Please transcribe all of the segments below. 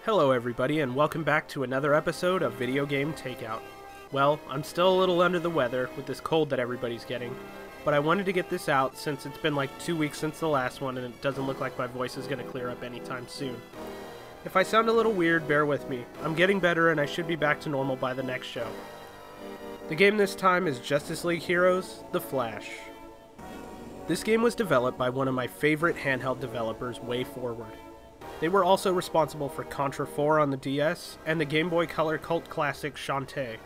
Hello everybody, and welcome back to another episode of Video Game Takeout. Well, I'm still a little under the weather with this cold that everybody's getting, but I wanted to get this out since it's been like 2 weeks since the last one and it doesn't look like my voice is going to clear up anytime soon. If I sound a little weird, bear with me. I'm getting better and I should be back to normal by the next show. The game this time is Justice League Heroes: The Flash. This game was developed by one of my favorite handheld developers, WayForward. They were also responsible for Contra 4 on the DS and the Game Boy Color cult classic Shantae.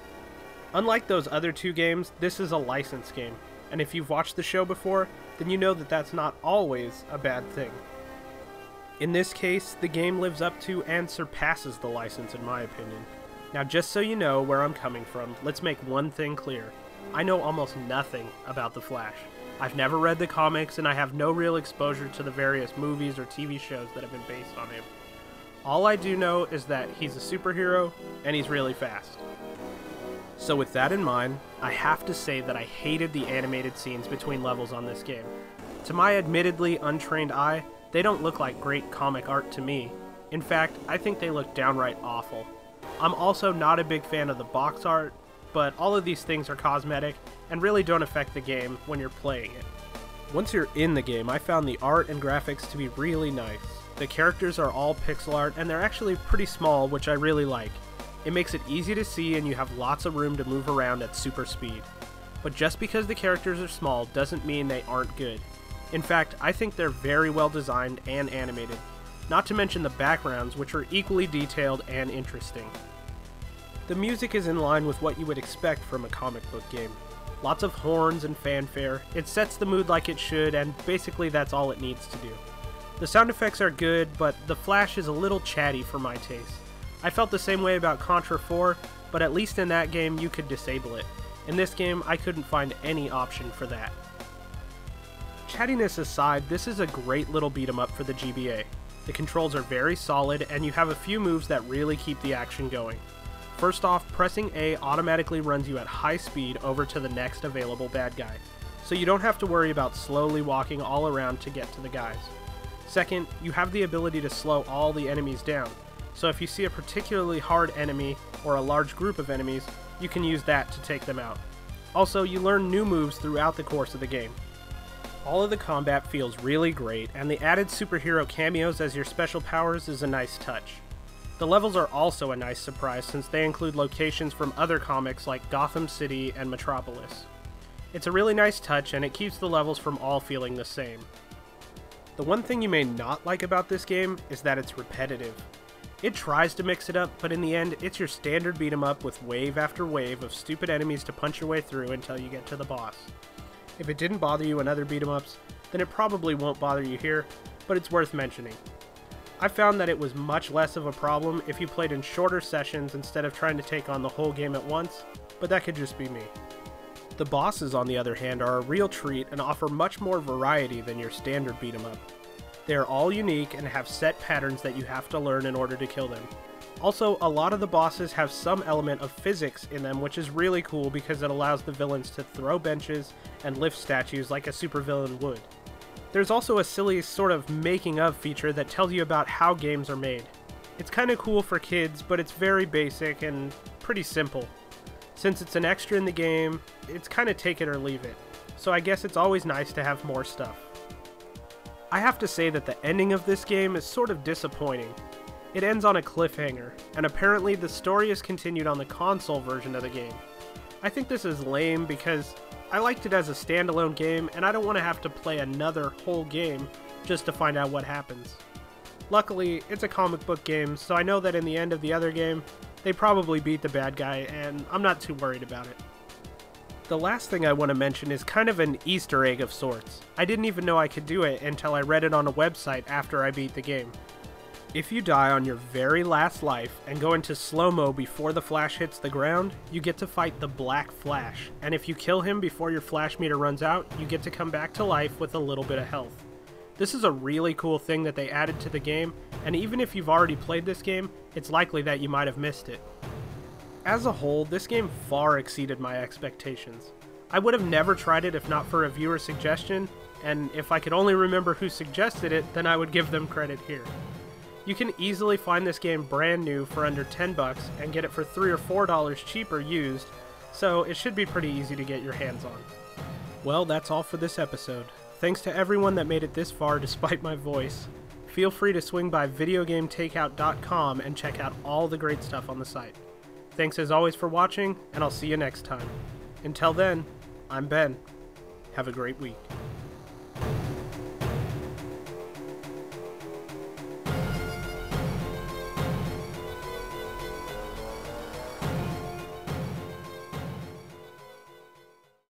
Unlike those other two games, this is a licensed game, and if you've watched the show before, then you know that that's not always a bad thing. In this case, the game lives up to and surpasses the license in my opinion. Now just so you know where I'm coming from, let's make one thing clear. I know almost nothing about The Flash. I've never read the comics, and I have no real exposure to the various movies or TV shows that have been based on him. All I do know is that he's a superhero, and he's really fast. So with that in mind, I have to say that I hated the animated scenes between levels on this game. To my admittedly untrained eye, they don't look like great comic art to me. In fact, I think they look downright awful. I'm also not a big fan of the box art, but all of these things are cosmetic and really don't affect the game when you're playing it. Once you're in the game, I found the art and graphics to be really nice. The characters are all pixel art and they're actually pretty small, which I really like. It makes it easy to see and you have lots of room to move around at super speed. But just because the characters are small doesn't mean they aren't good. In fact, I think they're very well designed and animated. Not to mention the backgrounds, which are equally detailed and interesting. The music is in line with what you would expect from a comic book game. Lots of horns and fanfare, it sets the mood like it should, and basically that's all it needs to do. The sound effects are good, but the Flash is a little chatty for my taste. I felt the same way about Contra 4, but at least in that game you could disable it. In this game, I couldn't find any option for that. Chattiness aside, this is a great little beat 'em up for the GBA. The controls are very solid, and you have a few moves that really keep the action going. First off, pressing A automatically runs you at high speed over to the next available bad guy, so you don't have to worry about slowly walking all around to get to the guys. Second, you have the ability to slow all the enemies down, so if you see a particularly hard enemy or a large group of enemies, you can use that to take them out. Also, you learn new moves throughout the course of the game. All of the combat feels really great, and the added superhero cameos as your special powers is a nice touch. The levels are also a nice surprise since they include locations from other comics like Gotham City and Metropolis. It's a really nice touch and it keeps the levels from all feeling the same. The one thing you may not like about this game is that it's repetitive. It tries to mix it up, but in the end, it's your standard beat 'em up with wave after wave of stupid enemies to punch your way through until you get to the boss. If it didn't bother you in other beat 'em ups, then it probably won't bother you here, but it's worth mentioning. I found that it was much less of a problem if you played in shorter sessions instead of trying to take on the whole game at once, but that could just be me. The bosses, on the other hand, are a real treat and offer much more variety than your standard beat 'em up. They are all unique and have set patterns that you have to learn in order to kill them. Also, a lot of the bosses have some element of physics in them, which is really cool because it allows the villains to throw benches and lift statues like a supervillain would. There's also a silly sort of making of feature that tells you about how games are made. It's kind of cool for kids, but it's very basic and pretty simple. Since it's an extra in the game, it's kind of take it or leave it, so I guess it's always nice to have more stuff. I have to say that the ending of this game is sort of disappointing. It ends on a cliffhanger, and apparently the story is continued on the console version of the game. I think this is lame because I liked it as a standalone game, and I don't want to have to play another whole game just to find out what happens. Luckily, it's a comic book game, so I know that in the end of the other game, they probably beat the bad guy, and I'm not too worried about it. The last thing I want to mention is kind of an Easter egg of sorts. I didn't even know I could do it until I read it on a website after I beat the game. If you die on your very last life and go into slow-mo before the flash hits the ground, you get to fight the Black Flash, and if you kill him before your flash meter runs out, you get to come back to life with a little bit of health. This is a really cool thing that they added to the game, and even if you've already played this game, it's likely that you might have missed it. As a whole, this game far exceeded my expectations. I would have never tried it if not for a viewer suggestion, and if I could only remember who suggested it, then I would give them credit here. You can easily find this game brand new for under $10 and get it for $3 or $4 cheaper used, so it should be pretty easy to get your hands on. Well, that's all for this episode. Thanks to everyone that made it this far despite my voice. Feel free to swing by videogametakeout.com and check out all the great stuff on the site. Thanks as always for watching, and I'll see you next time. Until then, I'm Ben. Have a great week.